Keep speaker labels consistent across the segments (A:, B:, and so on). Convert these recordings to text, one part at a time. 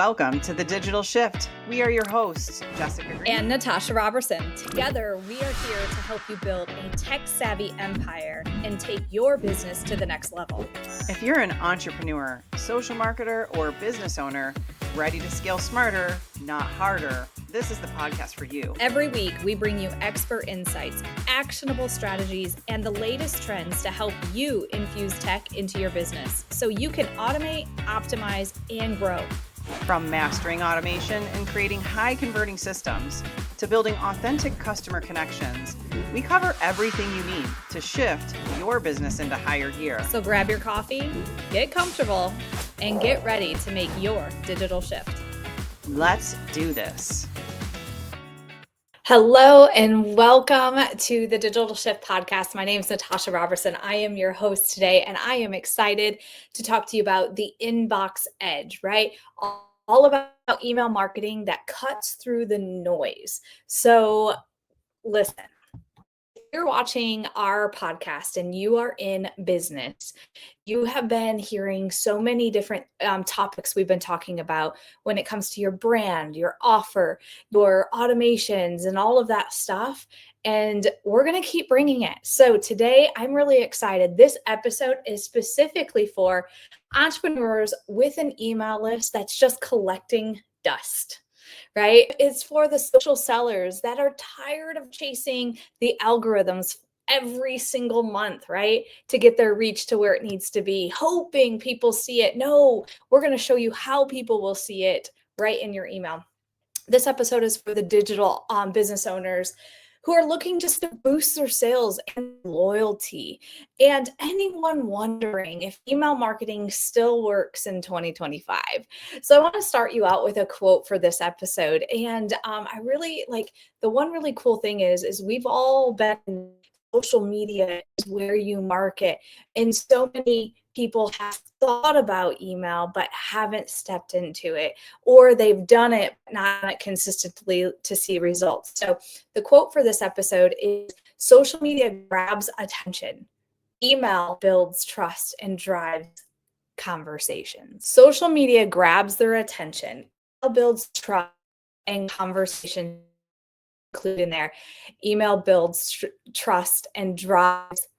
A: Welcome to The Digital Shift. We are your hosts, Jessica Green
B: and Natasha Roberson. Together, we are here to help you build a tech-savvy empire and take your business to the next level.
A: If you're an entrepreneur, social marketer, or business owner ready to scale smarter, not harder, this is the podcast for you.
B: Every week, we bring you expert insights, actionable strategies, and the latest trends to help you infuse tech into your business so you can automate, optimize, and grow.
A: From mastering automation and creating high-converting systems to building authentic customer connections, we cover everything you need to shift your business into higher gear.
B: So grab your coffee, get comfortable, and get ready to make your digital shift.
A: Let's do this.
B: Hello and welcome to the Digital Shift podcast. My name is Natasha Roberson. I am your host today, and I am excited to talk to you about the inbox edge, right? All about email marketing that cuts through the noise. So listen, if you're watching our podcast and you are in business, you have been hearing so many different topics we've been talking about when it comes to your brand, your offer, your automations, and all of that stuff. And we're going to keep bringing it. So today, I'm really excited. This episode is specifically for entrepreneurs with an email list that's just collecting dust. Right? It's for the social sellers that are tired of chasing the algorithms every single month, right? To get their reach to where it needs to be, hoping people see it. No, we're going to show you how people will see it right in your email. This episode is for the digital business owners who are looking just to boost their sales and loyalty. And anyone wondering if email marketing still works in 2025. So I want to start you out with a quote for this episode. And I really like, the one really cool thing is we've all been, social media is where you market. And so many people have thought about email, but haven't stepped into it, or they've done it, but not consistently to see results. So the quote for this episode is, social media grabs attention. Email builds trust and drives conversations. Social media grabs their attention. Email builds trust and conversation included in there. Email builds trust and drives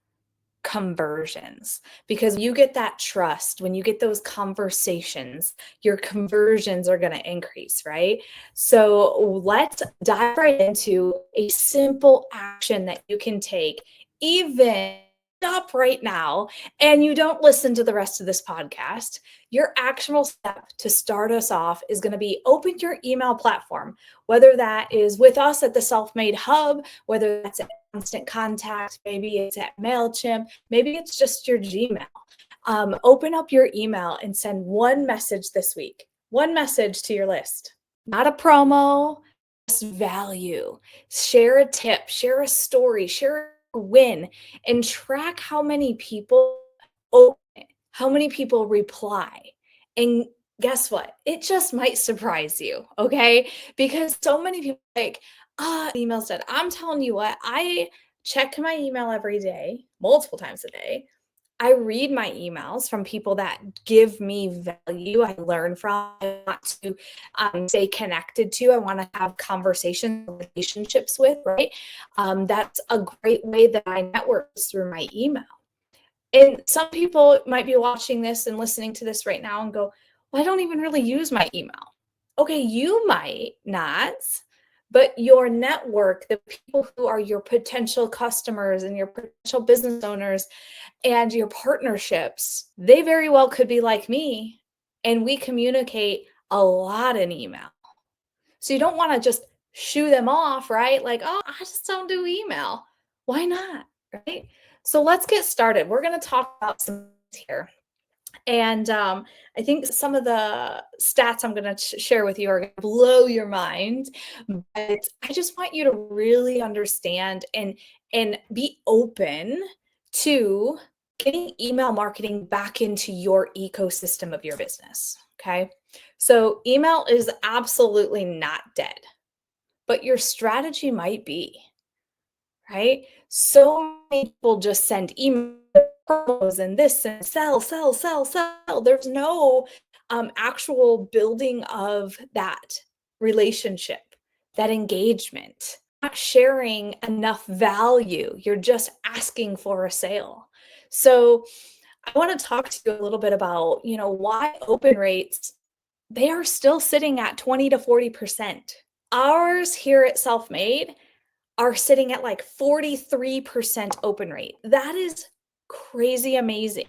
B: conversions, because you get that trust, when you get those conversations, your conversions are going to increase, right? So let's dive right into a simple action that you can take, even up right now, and you don't listen to the rest of this podcast. Your actionable step to start us off is going to be open your email platform, whether that is with us at the Self-Made Hub, whether that's at Constant Contact, maybe it's at MailChimp, maybe it's just your Gmail. Open up your email and send one message this week, one message to your list, not a promo, just value. Share a tip, share a story, share a win, and track how many people open it, how many people reply. And guess what? It just might surprise you, okay? Because so many people email's dead. I'm telling you what, I check my email every day, multiple times a day. I read my emails from people that give me value, I learn from, I want to stay connected to, I want to have conversations, relationships with, right? That's a great way that I network is through my email. And some people might be watching this and listening to this right now and go, well, I don't even really use my email. Okay, you might not, but your network, the people who are your potential customers and your potential business owners and your partnerships, they very well could be like me, and we communicate a lot in email. So you don't want to just shoo them off, right? Like, oh, I just don't do email. Why not, right? So let's get started. We're going to talk about some things here. And I think some of the stats I'm going to share with you are going to blow your mind. But I just want you to really understand and be open to getting email marketing back into your ecosystem of your business. Okay. So email is absolutely not dead, but your strategy might be, right? So many people just send email promos and this and sell. There's no actual building of that relationship, that engagement, not sharing enough value. You're just asking for a sale. So I want to talk to you a little bit about, why open rates, they are still sitting at 20 to 40%. Ours here at Self Made are sitting at like 43% open rate. That is crazy amazing.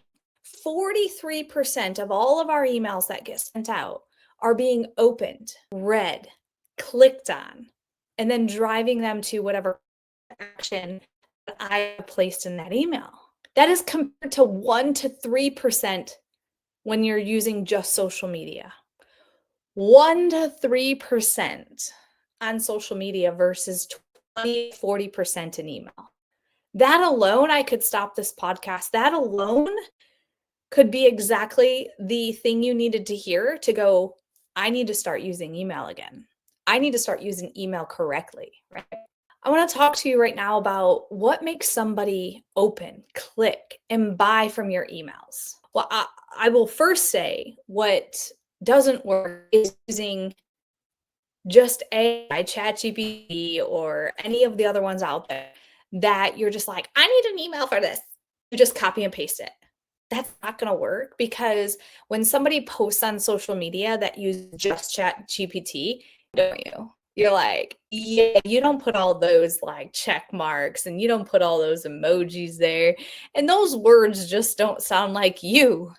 B: 43% of all of our emails that get sent out are being opened, read, clicked on, and then driving them to whatever action that I placed in that email. That is compared to 1 to 3% when you're using just social media. 1 to 3% on social media versus 20, 40% in email. That alone, I could stop this podcast. That alone could be exactly the thing you needed to hear to go, I need to start using email again. I need to start using email correctly, right? I want to talk to you right now about what makes somebody open, click, and buy from your emails. Well, I will first say what doesn't work is using just AI, ChatGPT, or any of the other ones out there that you're just like, I need an email for this. You just copy and paste it. That's not going to work, because when somebody posts on social media that uses just ChatGPT, don't you? You're like, yeah, you don't put all those like check marks and you don't put all those emojis there. And those words just don't sound like you.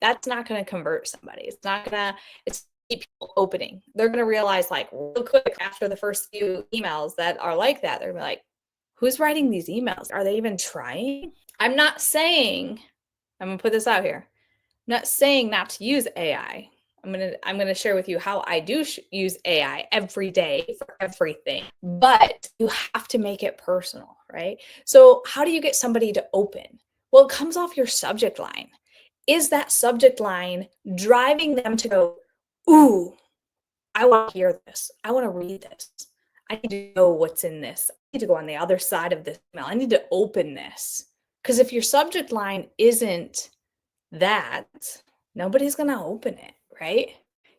B: That's not going to convert somebody. It's keep people opening. They're going to realize like real quick after the first few emails that are like that, they're like, who's writing these emails? Are they even trying? I'm not saying, I'm going to put this out here. I'm not saying not to use AI. I'm going to share with you how I do use AI every day for everything, but you have to make it personal, right? So how do you get somebody to open? Well, it comes off your subject line. Is that subject line driving them to go, ooh, I want to hear this. I want to read this. I need to know what's in this. I need to go on the other side of this email. I need to open this. Because if your subject line isn't that, nobody's going to open it, right?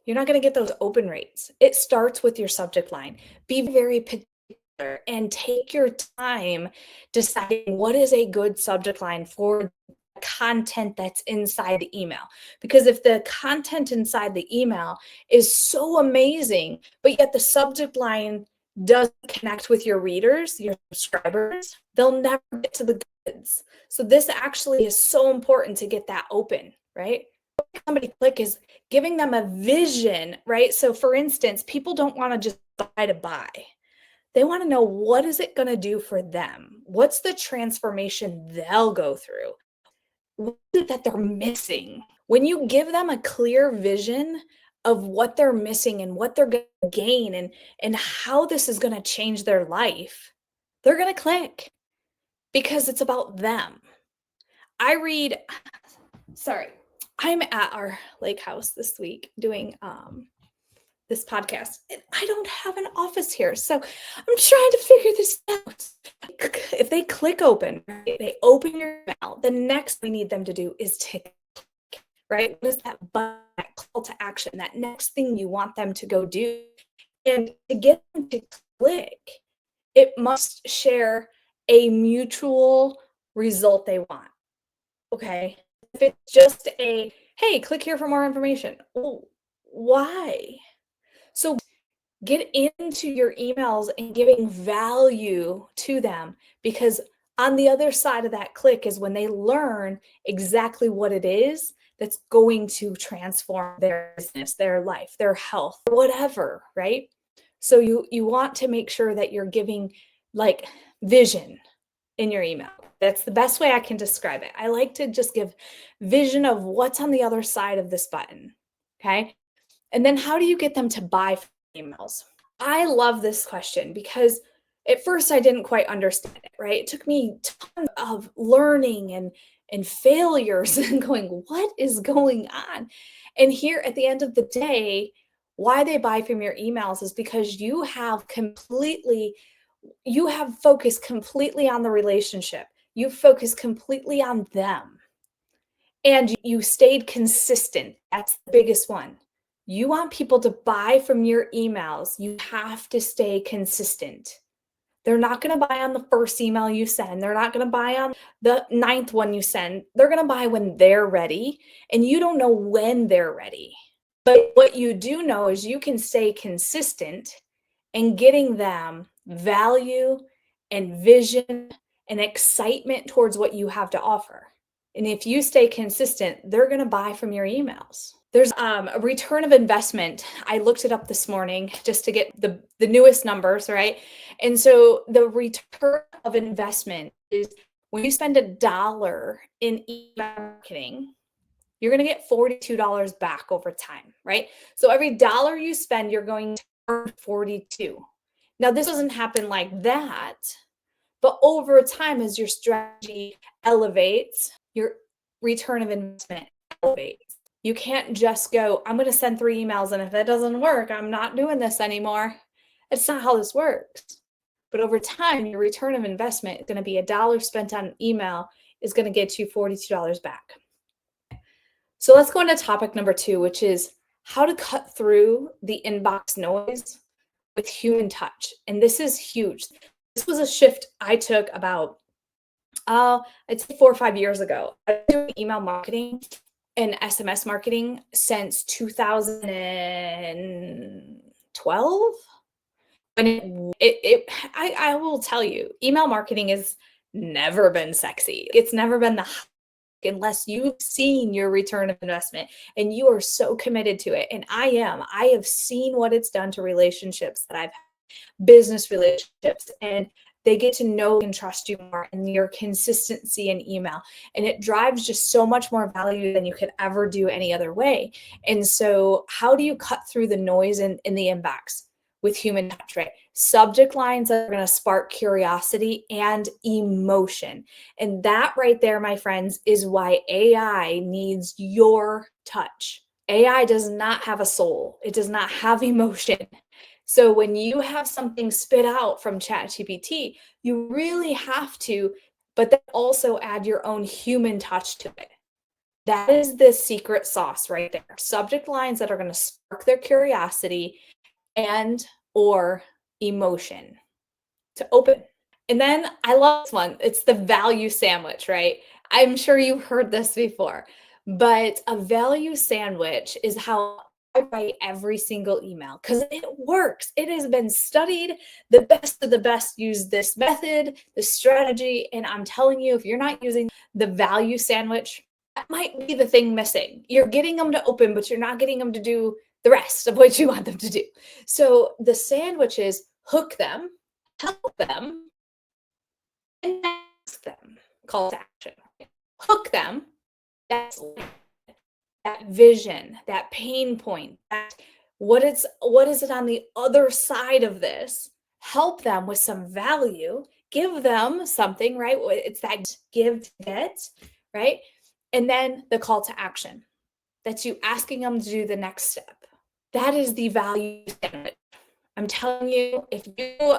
B: You're not going to get those open rates. It starts with your subject line. Be very particular and take your time deciding what is a good subject line for content that's inside the email. Because if the content inside the email is so amazing, but yet the subject line doesn't connect with your readers, your subscribers, they'll never get to the goods. So this actually is so important to get that open, right? Somebody click is giving them a vision, right? So for instance, people don't want to just buy to buy. They want to know, what is it going to do for them? What's the transformation they'll go through? What is it that they're missing? When you give them a clear vision of what they're missing and what they're going to gain and how this is going to change their life, they're going to click, because it's about them. I'm at our lake house this week doing this podcast, and I don't have an office here. So I'm trying to figure this out. If they click open, right, they open your email, the next we need them to do is to click, right? What is that button, that call to action, that next thing you want them to go do? And to get them to click, it must share a mutual result they want. Okay. If it's just a, hey, click here for more information. Oh, why? So get into your emails and giving value to them, because on the other side of that click is when they learn exactly what it is that's going to transform their business, their life, their health, whatever, right? So you want to make sure that you're giving like vision in your email. That's the best way I can describe it. I like to just give vision of what's on the other side of this button. Okay. And then how do you get them to buy emails? I love this question because at first I didn't quite understand it, right? It took me tons of learning and failures and going, what is going on? And here at the end of the day, why they buy from your emails is because you have focused completely on the relationship. You focus completely on them. and you stayed consistent. That's the biggest one. You want people to buy from your emails. You have to stay consistent. They're not going to buy on the first email you send. They're not going to buy on the 9th one you send. They're going to buy when they're ready, and you don't know when they're ready. But what you do know is you can stay consistent and getting them value and vision and excitement towards what you have to offer. And if you stay consistent, they're going to buy from your emails. There's a return of investment. I looked it up this morning just to get the newest numbers, right? And so the return of investment is when you spend $1 in email marketing, you're going to get $42 back over time, right? So every dollar you spend, you're going to earn 42. Now, this doesn't happen like that, but over time, as your strategy elevates, your return of investment elevates. You can't just go, I'm going to send 3 emails, and if that doesn't work, I'm not doing this anymore. It's not how this works. But over time, your return of investment is going to be $1 spent on email is going to get you $42 back. So let's go into topic number 2, which is how to cut through the inbox noise with human touch. And this is huge. This was a shift I took about, I'd say 4 or 5 years ago. I've been doing email marketing and SMS marketing since 2012. And I will tell you, email marketing has never been sexy. It's never been the unless you've seen your return of investment and you are so committed to it. And I have seen what it's done to relationships that I've had, business relationships, and they get to know and trust you more, and your consistency in email. And it drives just so much more value than you could ever do any other way. And so how do you cut through the noise in the inbox? With human touch, right? Subject lines that are going to spark curiosity and emotion. And that right there, my friends, is why AI needs your touch. AI does not have a soul. It does not have emotion. So when you have something spit out from ChatGPT, you really have to, but then also add your own human touch to it. That is the secret sauce right there. Subject lines that are going to spark their curiosity and or emotion to open. And then I love this one. It's the value sandwich, right? I'm sure you've heard this before, but a value sandwich is how I write every single email because it works. It has been studied. The best of the best use this method, this strategy. And I'm telling you, if you're not using the value sandwich, that might be the thing missing. You're getting them to open, but you're not getting them to do the rest of what you want them to do. So the sandwiches hook them, help them, and ask them. Call to action. Hook them. That's that vision, that pain point, that what is it on the other side of this? Help them with some value. Give them something, right? It's that give to get, right? And then the call to action. That's you asking them to do the next step. That is the value sandwich. I'm telling you, if you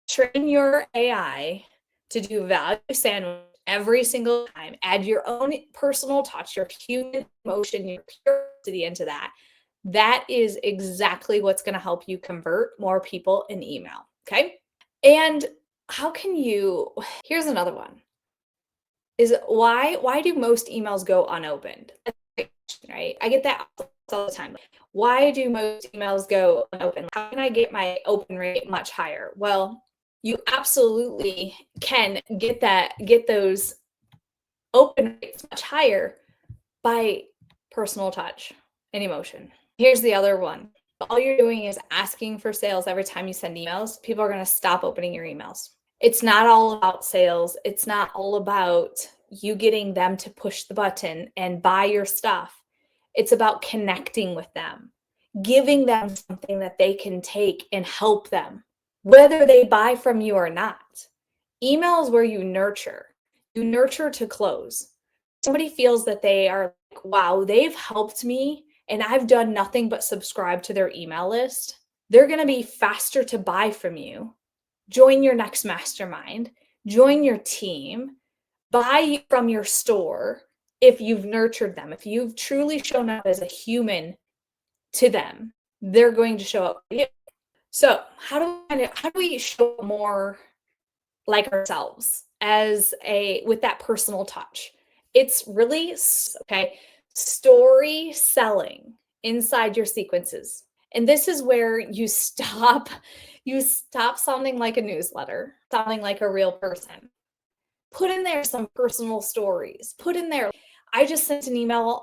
B: train your AI to do value sandwich every single time, add your own personal touch, your human emotion, your curiosity into that, that is exactly what's going to help you convert more people in email. Okay. And how can you, here's another one, is why do most emails go unopened? Right? I get that all the time. Why do most emails go unopened? How can I get my open rate much higher? Well, you absolutely can get those open rates much higher by personal touch and emotion. Here's the other one. All you're doing is asking for sales every time you send emails. People are going to stop opening your emails. It's not all about sales. It's not all about you getting them to push the button and buy your stuff. It's about connecting with them, giving them something that they can take and help them, whether they buy from you or not. Email is where you nurture to close. Somebody feels that they are like, wow, they've helped me and I've done nothing but subscribe to their email list. They're going to be faster to buy from you. Join your next mastermind, join your team, buy from your store, if you've nurtured them, if you've truly shown up as a human to them, they're going to show up for you. So how do we show more like ourselves with that personal touch? It's really, okay, story selling inside your sequences. And this is where you stop sounding like a newsletter, sounding like a real person. Put in there some personal stories. Put in there, I just sent an email.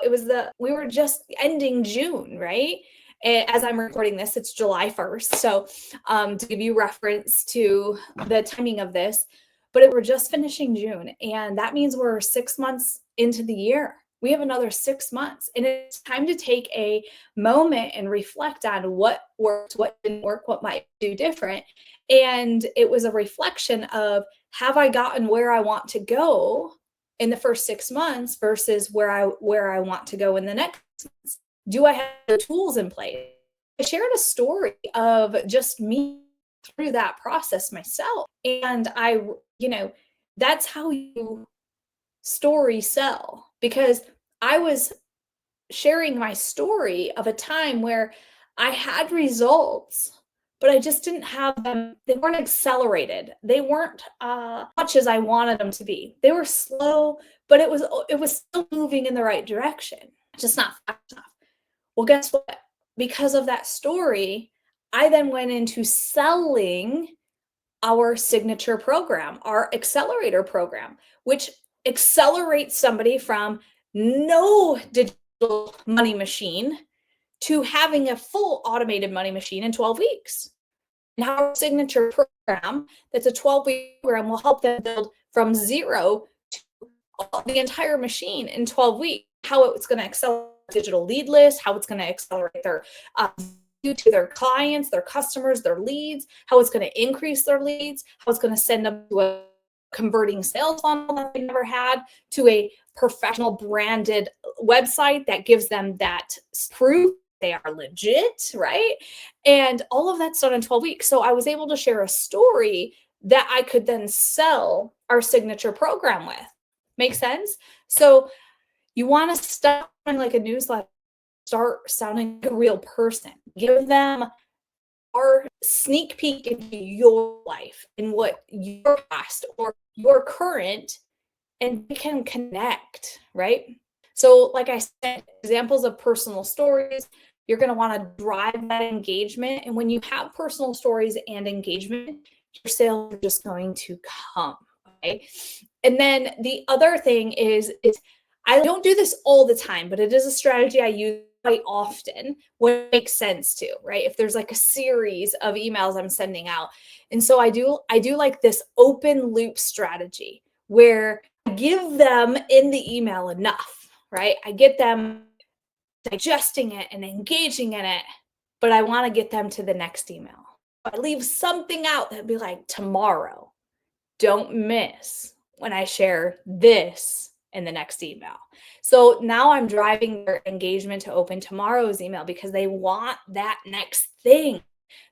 B: We were just ending June, right? As I'm recording this, it's July 1st. So to give you reference to the timing of this, but we're just finishing June. And that means we're 6 months into the year. We have another 6 months. And it's time to take a moment and reflect on what worked, what didn't work, what might do different. And it was a reflection of, have I gotten where I want to go in the first 6 months versus where I want to go in the next months? Do I have the tools in place? I shared a story of just me through that process myself. And that's how you story sell, because I was sharing my story of a time where I had results, but I just didn't have them. They weren't accelerated. They weren't much as I wanted them to be. They were slow, but it was still moving in the right direction, just not fast enough. Well, guess what? Because of that story, I then went into selling our signature program, our accelerator program, which accelerates somebody from no digital money machine to having a full automated money machine in 12 weeks. And our signature program, that's a 12-week program, will help them build from zero to the entire machine in 12 weeks. How it's going to accelerate digital lead list, how it's going to accelerate their to their clients, their customers, their leads, how it's going to increase their leads, how it's going to send them to a converting sales funnel that they never had, to a professional branded website that gives them that proof they are legit, right? And all of that's done in 12 weeks. So I was able to share a story that I could then sell our signature program with. Make sense? So you want to stop sounding like a newsletter, start sounding like a real person. Give them our sneak peek into your life and what your past or your current, and we can connect, right? So like I said, examples of personal stories, you're going to want to drive that engagement. And when you have personal stories and engagement, your sales are just going to come, okay? And then the other thing is I don't do this all the time, but it is a strategy I use quite often when it makes sense to, right? If there's like a series of emails I'm sending out. And so I do like this open loop strategy where I give them in the email enough, right? I get them digesting it and engaging in it, but I want to get them to the next email. I leave something out that'd be like, tomorrow, don't miss when I share this in the next email. So now I'm driving their engagement to open tomorrow's email because they want that next thing.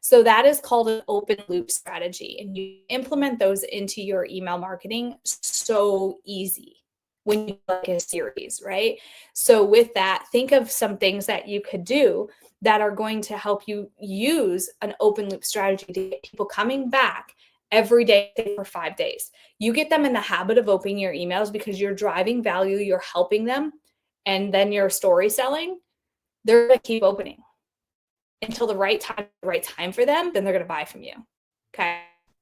B: So that is called an open loop strategy. And you implement those into your email marketing so easy when you do like a series, right? So with that, think of some things that you could do that are going to help you use an open loop strategy to get people coming back every day for 5 days. You get them in the habit of opening your emails because you're driving value, you're helping them, and then you're story selling. They're going to keep opening until the right time for them, then they're going to buy from you. Okay.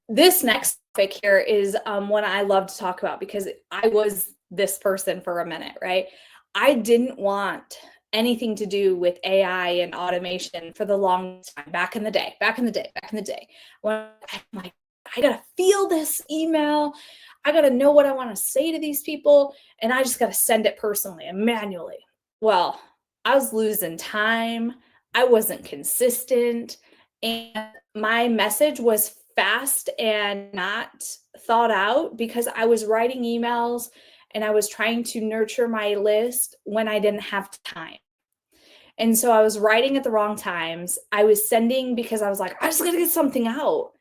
B: This next topic here is one I love to talk about because I was this person for a minute, right? I didn't want anything to do with AI and automation for the long time, back in the day. When I'm like, I got to feel this email. I got to know what I want to say to these people. And I just got to send it personally and manually. Well, I was losing time. I wasn't consistent. And my message was fast and not thought out because I was writing emails and I was trying to nurture my list when I didn't have time. And so I was writing at the wrong times. I was sending because I was like, I just got to get something out.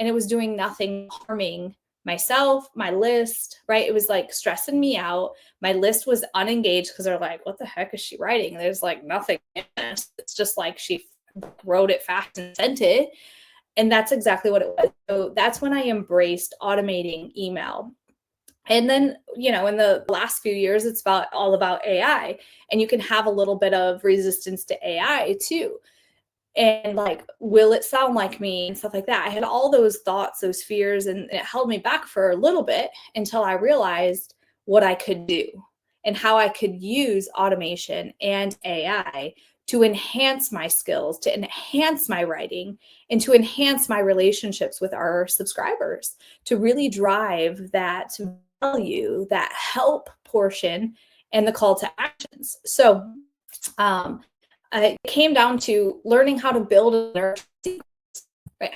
B: And it was doing nothing harming myself, my list, right? It was like stressing me out. My list was unengaged because they're like, what the heck is she writing? There's like nothing in this. It's just like she wrote it fast and sent it. And that's exactly what it was. So that's when I embraced automating email. And then, in the last few years, it's all about AI. And you can have a little bit of resistance to AI too. And like, will it sound like me and stuff like that? I had all those thoughts, those fears, and it held me back for a little bit until I realized what I could do and how I could use automation and AI to enhance my skills, to enhance my writing, and to enhance my relationships with our subscribers, to really drive that value, that help portion, and the call to actions. So, it came down to learning how to build a nurture sequence, right?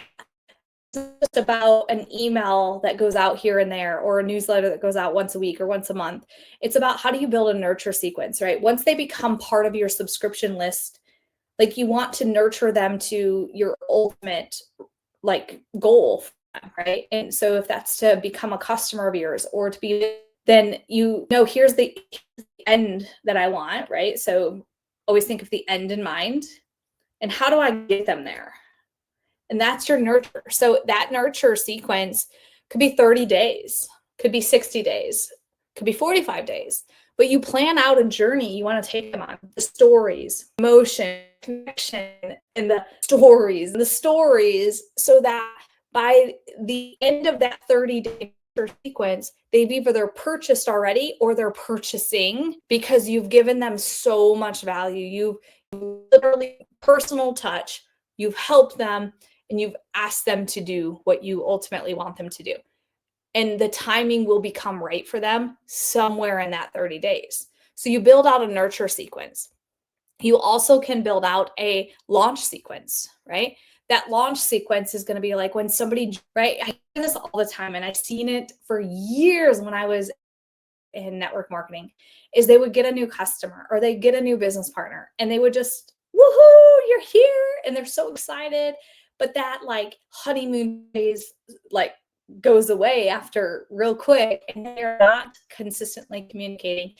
B: It's just about an email that goes out here and there, or a newsletter that goes out once a week or once a month. It's about how do you build a nurture sequence, right? Once they become part of your subscription list, like you want to nurture them to your ultimate like goal, right? And so if that's to become a customer of yours or to be, then here's the end that I want, right? So always think of the end in mind. And how do I get them there? And that's your nurture. So that nurture sequence could be 30 days, could be 60 days, could be 45 days. But you plan out a journey you want to take them on. The stories, emotion, connection, and the stories, so that by the end of that 30-day sequence, they've either purchased already or they're purchasing because you've given them so much value. You've literally personal touch, you've helped them, and you've asked them to do what you ultimately want them to do. And the timing will become right for them somewhere in that 30 days. So you build out a nurture sequence. You also can build out a launch sequence, right? That launch sequence is going to be like when somebody, right? I do this all the time, and I've seen it for years when I was in network marketing, is they would get a new customer or they get a new business partner and they would just, woohoo, you're here. And they're so excited. But that like honeymoon phase like goes away after real quick, and they're not consistently communicating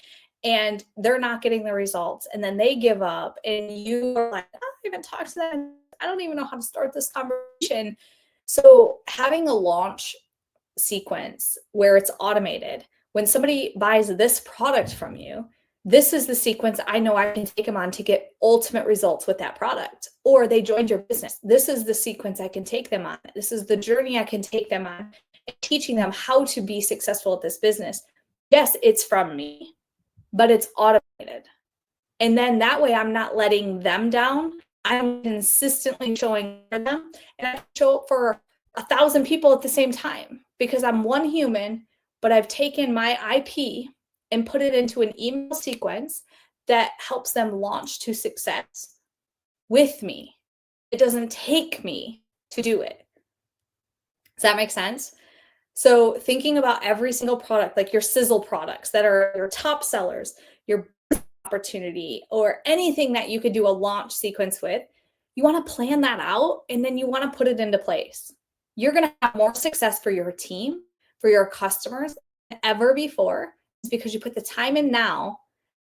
B: and they're not getting the results. And then they give up and you are like, I don't even talk to them. I don't even know how to start this conversation. So having a launch sequence where it's automated, when somebody buys this product from you, this is the sequence I know I can take them on to get ultimate results with that product. Or they joined your business. This is the sequence I can take them on. This is the journey I can take them on, teaching them how to be successful at this business. Yes, it's from me, but it's automated. And then that way I'm not letting them down. I'm consistently showing for them, and I show up for 1,000 people at the same time because I'm one human, but I've taken my IP and put it into an email sequence that helps them launch to success with me. It doesn't take me to do it. Does that make sense? So thinking about every single product, like your sizzle products that are your top sellers, your opportunity, or anything that you could do a launch sequence with, you want to plan that out and then you want to put it into place. You're going to have more success for your team, for your customers than ever before. It's because you put the time in now,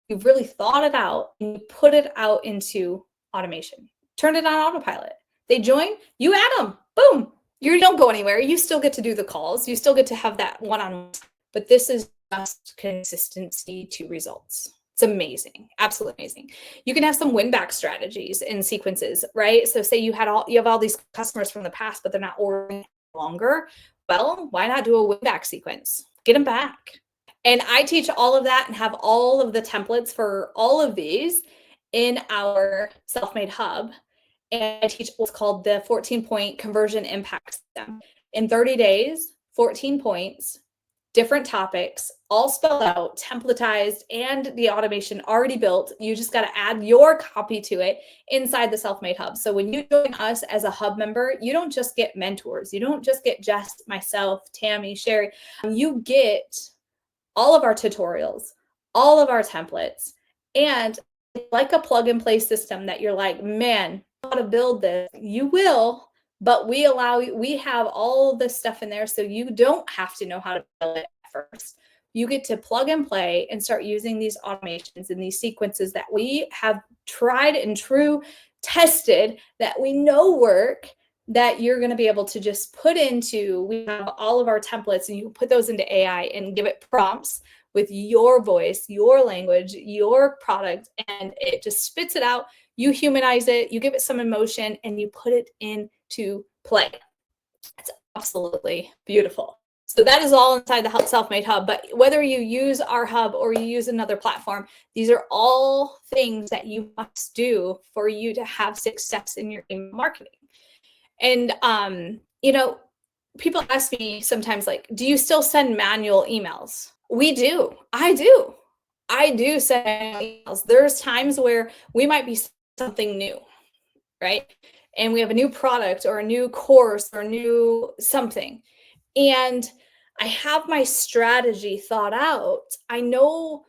B: you've really thought it out, and you put it out into automation. Turn it on autopilot. They join, you add them, boom. You don't go anywhere. You still get to do the calls. You still get to have that one-on-one. But this is just consistency to results. It's amazing. Absolutely amazing. You can have some win-back strategies in sequences, right? So say you have all these customers from the past, but they're not ordering longer. Well, why not do a win-back sequence? Get them back. And I teach all of that and have all of the templates for all of these in our Self-Made Hub. And I teach what's called the 14-point conversion impact system. In 30 days, 14 points, different topics, all spelled out, templatized, and the automation already built. You just got to add your copy to it inside the Self-Made Hub. So when you join us as a Hub member, you don't just get mentors. You don't just get Jess, myself, Tammy, Sherry. You get all of our tutorials, all of our templates, and like a plug and play system that you're like, man, how to build this. You will, but we have all this stuff in there, so you don't have to know how to build it at first. You get to plug and play and start using these automations and these sequences that we have tried and true tested, that we know work, that you're going to be able to just put into. We have all of our templates, and you put those into AI and give it prompts with your voice, your language, your product, and it just spits it out. You humanize it, you give it some emotion, and you put it into play. It's absolutely beautiful. So that is all inside the Self-Made Hub. But whether you use our hub or you use another platform, these are all things that you must do for you to have success in your email marketing. And, people ask me sometimes, like, do you still send manual emails? We do. I do send manual emails. There's times where we might be something new, right? And we have a new product or a new course or a new something. And I have my strategy thought out. I know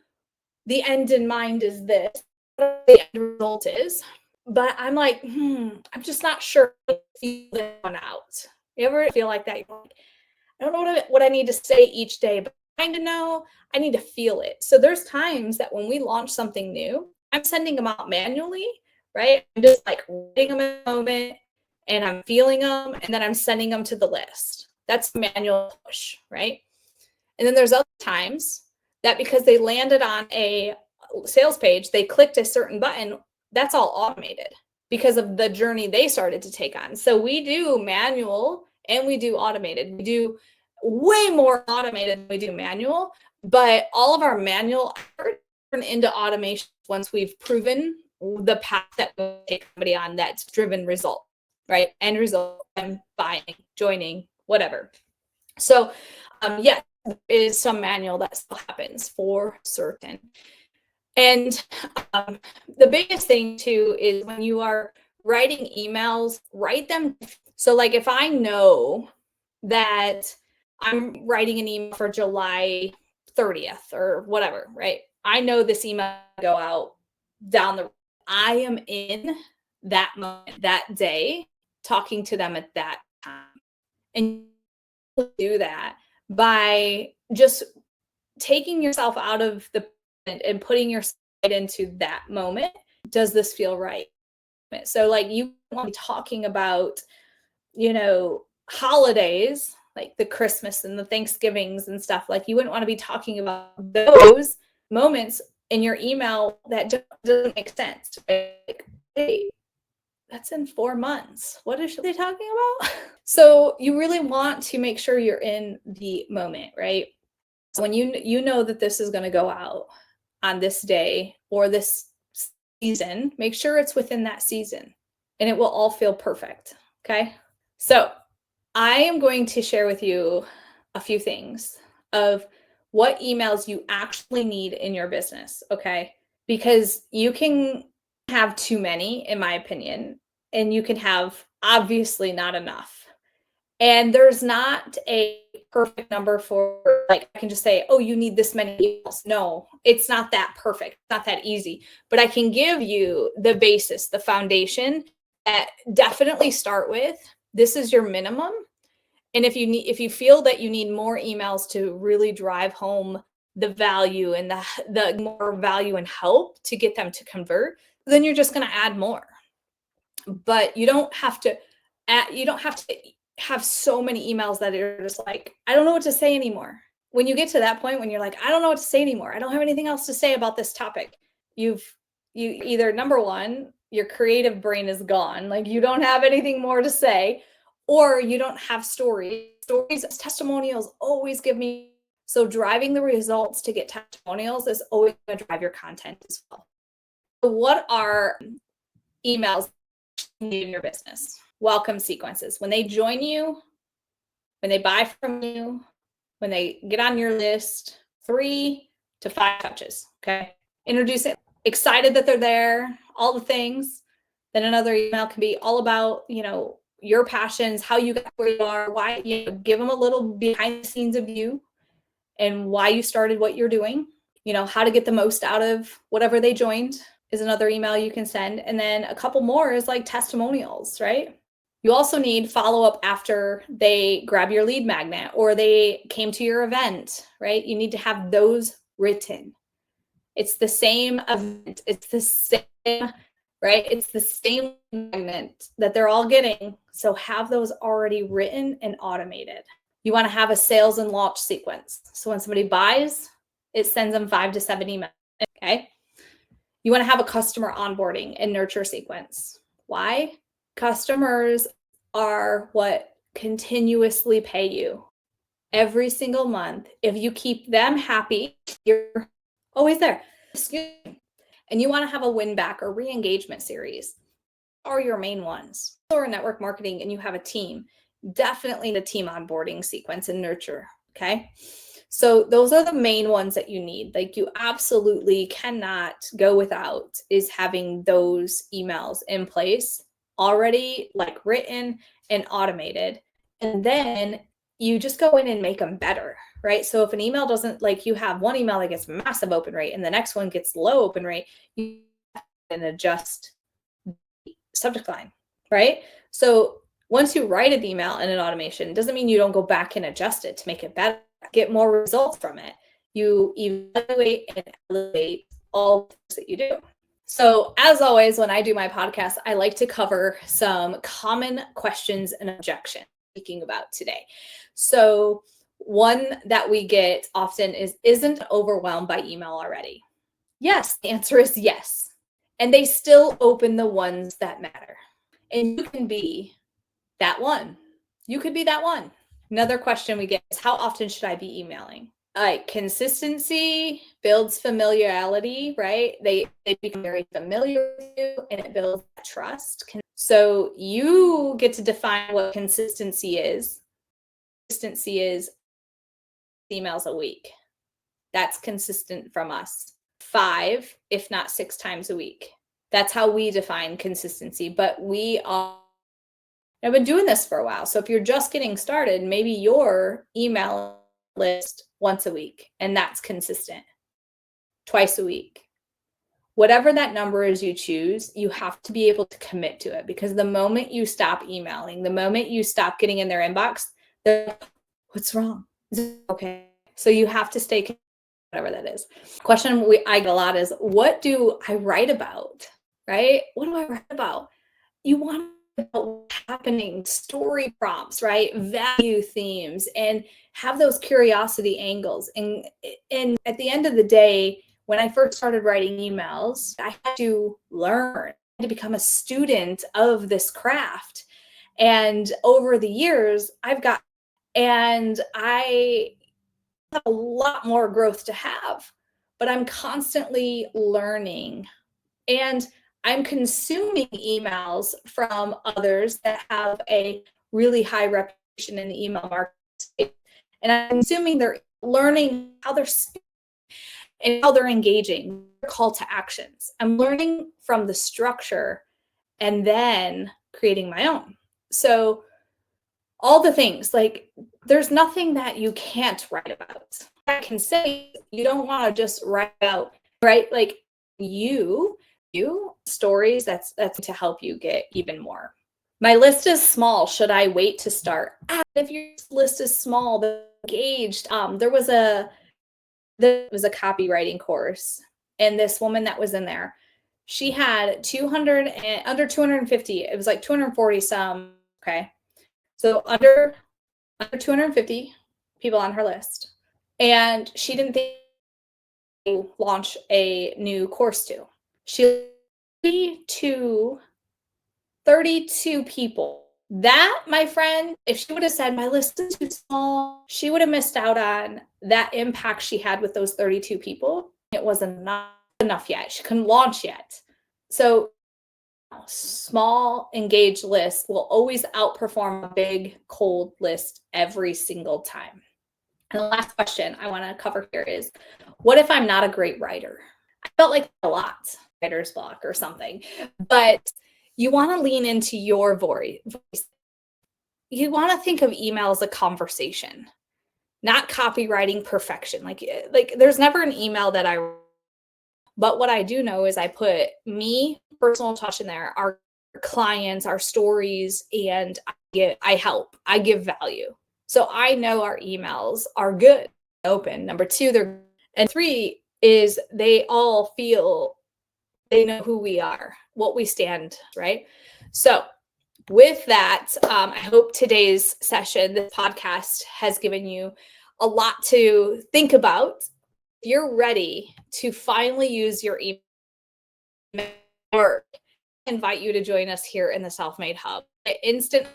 B: the end in mind is this, what the end result is, but I'm like, I'm just not sure I feel this one out. You ever feel like that? You're like, I don't know what I need to say each day, but I kind of know I need to feel it. So there's times that when we launch something new, I'm sending them out manually, right? I'm just like writing them in a moment, and I'm feeling them, and then I'm sending them to the list. That's manual push, right? And then there's other times that because they landed on a sales page, they clicked a certain button, that's all automated because of the journey they started to take on. So we do manual and we do automated. We do way more automated than we do manual, but all of our manual effort turn into automation once we've proven the path that will take somebody on that's driven result, right? End result, and buying, joining, whatever. So yeah, there is some manual that still happens for certain. And the biggest thing too is when you are writing emails, write them. So like if I know that I'm writing an email for July 30th or whatever, right? I know this email will go out down the road. I am in that moment, that day, talking to them at that time. And you do that by just taking yourself out of the and putting yourself into that moment. Does this feel right? So like you want to be talking about, holidays, like the Christmas and the Thanksgivings and stuff. Like you wouldn't want to be talking about those moments in your email that doesn't make sense. Like, hey, that's in 4 months. What are they talking about? So you really want to make sure you're in the moment, right? So when you know that this is going to go out on this day or this season, make sure it's within that season and it will all feel perfect. Okay. So I am going to share with you a few things of what emails you actually need in your business. Okay. Because you can have too many, in my opinion, and you can have obviously not enough. And there's not a perfect number for, like, I can just say, oh, you need this many emails. No, it's not that perfect. It's not that easy. But I can give you the basis, the foundation that definitely start with. This is your minimum. And if you feel that you need more emails to really drive home the value and the more value and help to get them to convert, then you're just going to add more. But you don't have to have so many emails that are just like, I don't know what to say anymore. When you get to that point when you're like, I don't know what to say anymore, I don't have anything else to say about this topic, you either, number one, your creative brain is gone, like you don't have anything more to say, or you don't have stories. Testimonials always give me, so driving the results to get testimonials is always going to drive your content as well. So what are emails you need in your business? Welcome sequences. When they join you, when they buy from you, when they get on your list, 3 to 5 touches. Okay. Introduce it, excited that they're there, all the things. Then another email can be all about, your passions, how you got where you are, why, give them a little behind the scenes of you and why you started what you're doing, how to get the most out of whatever they joined is another email you can send. And then a couple more is like testimonials, right? You also need follow-up after they grab your lead magnet or they came to your event, right? You need to have those written. It's the same event. It's the same, right? It's the same magnet that they're all getting. So have those already written and automated. You want to have a sales and launch sequence. So when somebody buys, it sends them 5 to 7 emails. Okay. You want to have a customer onboarding and nurture sequence. Why? Customers are what continuously pay you every single month. If you keep them happy, you're always there. And you want to have a win back or re-engagement series are your main ones. Or network marketing and you have a team, definitely the team onboarding sequence and nurture. Okay. So those are the main ones that you need. Like you absolutely cannot go without is having those emails in place already, like written and automated. And then you just go in and make them better, right? So if an email doesn't, like you have one email that gets massive open rate and the next one gets low open rate, you can adjust subject line, right? So once you write an email in an automation, it doesn't mean you don't go back and adjust it to make it better, get more results from it. You evaluate and elevate all the things that you do. So as always, when I do my podcast, I like to cover some common questions and objections speaking about today. So one that we get often is, isn't overwhelmed by email already? Yes, the answer is yes. And they still open the ones that matter. And you can be that one. You could be that one. Another question we get is, how often should I be emailing? Consistency builds familiarity, right? They become very familiar with you and it builds trust. So you get to define what consistency is. Consistency is emails a week. That's consistent from us. 5, if not 6 times a week. That's how we define consistency. But I've been doing this for a while. So if you're just getting started, maybe your email list once a week, and that's consistent. Twice a week. Whatever that number is you choose, you have to be able to commit to it, because the moment you stop emailing, the moment you stop getting in their inbox, they're like, what's wrong? Is it okay? So you have to stay committed, whatever that is. Question I get a lot is, what do I write about, right? What do I write about? You want to write about what's happening, story prompts, right? Value themes, and have those curiosity angles. And at the end of the day, when I first started writing emails, I had to learn, to become a student of this craft. And over the years, I have a lot more growth to have, but I'm constantly learning. And I'm consuming emails from others that have a really high reputation in the email market. And I'm consuming their learning how they're speaking and how they're engaging, their call to actions. I'm learning from the structure and then creating my own. So all the things, like there's nothing that you can't write about. I can say you don't want to just write about, right? Like you stories that's to help you get even more. My list is small. Should I wait to start? If your list is small, engaged. There was a copywriting course, and this woman that was in there, she had 200 and under 250. It was like 240 some. Okay, so under 250 people on her list, and she didn't think to launch a new course to. She 32 people. That, my friend, if she would have said my list is too small, she would have missed out on that impact she had with those 32 people. It wasn't enough yet. She couldn't launch yet. So small engaged list will always outperform a big cold list every single time. And the last question I want to cover here is, what if I'm not a great writer? I felt like a lot, writer's block or something, but you want to lean into your voice. You want to think of email as a conversation, not copywriting perfection. Like there's never an email that but what I do know is I put me, personal touch in there, our clients, our stories, and I give value. So I know our emails are good, open. Number two, and three is they all feel they know who we are, what we stand, right? So with that, I hope today's session, this podcast, has given you a lot to think about. If you're ready to finally use your email work, I invite you to join us here in the Self-Made Hub. Instant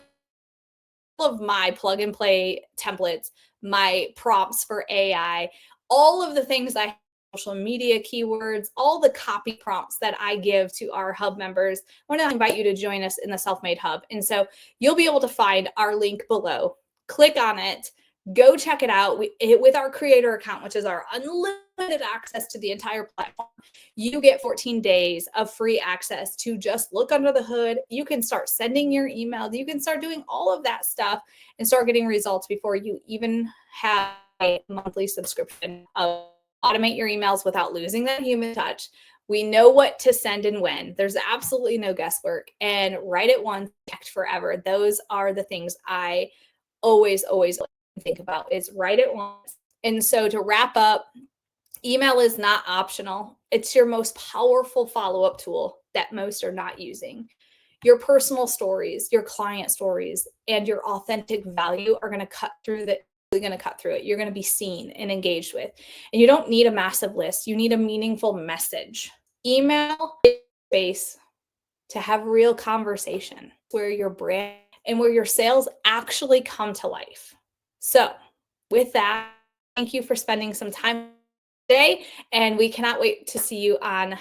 B: of my plug and play templates, my prompts for AI, all of the things I have, social media keywords, all the copy prompts that I give to our hub members. I want to invite you to join us in the Self-Made Hub. And so you'll be able to find our link below. Click on it, go check it out. With our creator account, which is our unlimited access to the entire platform, you get 14 days of free access to just look under the hood. You can start sending your email. You can start doing all of that stuff and start getting results before you even have a monthly subscription. Automate your emails without losing that human touch. We know what to send and when. There's absolutely no guesswork. And write it once, act forever. Those are the things I always think about, is write it once. And so to wrap up, email is not optional. It's your most powerful follow-up tool that most are not using. Your personal stories, your client stories, and your authentic value are going to cut through it. You're going to be seen and engaged with. And you don't need a massive list. You need a meaningful message. Email is space to have real conversation where your brand and where your sales actually come to life. So with that, thank you for spending some time today, and we cannot wait to see you on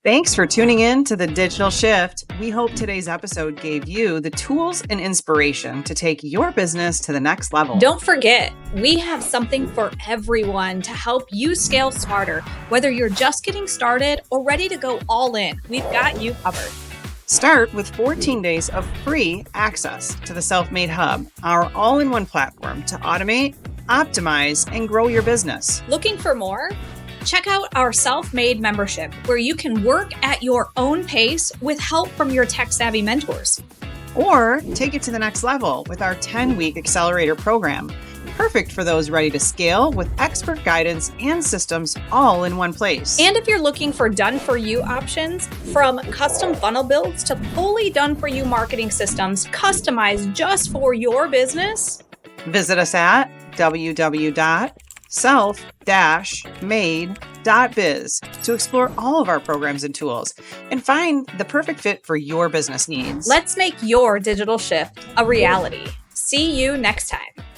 A: Thanks for tuning in to The Digital Shift. We hope today's episode gave you the tools and inspiration to take your business to the next level.
C: Don't forget, we have something for everyone to help you scale smarter. Whether you're just getting started or ready to go all in, we've got you covered.
A: Start with 14 days of free access to the Self-Made Hub, our all-in-one platform to automate, optimize, and grow your business.
C: Looking for more? Check out our Self-Made membership, where you can work at your own pace with help from your tech-savvy mentors.
A: Or take it to the next level with our 10-week accelerator program, perfect for those ready to scale with expert guidance and systems all in one place.
C: And if you're looking for done-for-you options, from custom funnel builds to fully done-for-you marketing systems customized just for your business,
A: visit us at self-made.biz to explore all of our programs and tools and find the perfect fit for your business needs.
C: Let's make your digital shift a reality. See you next time.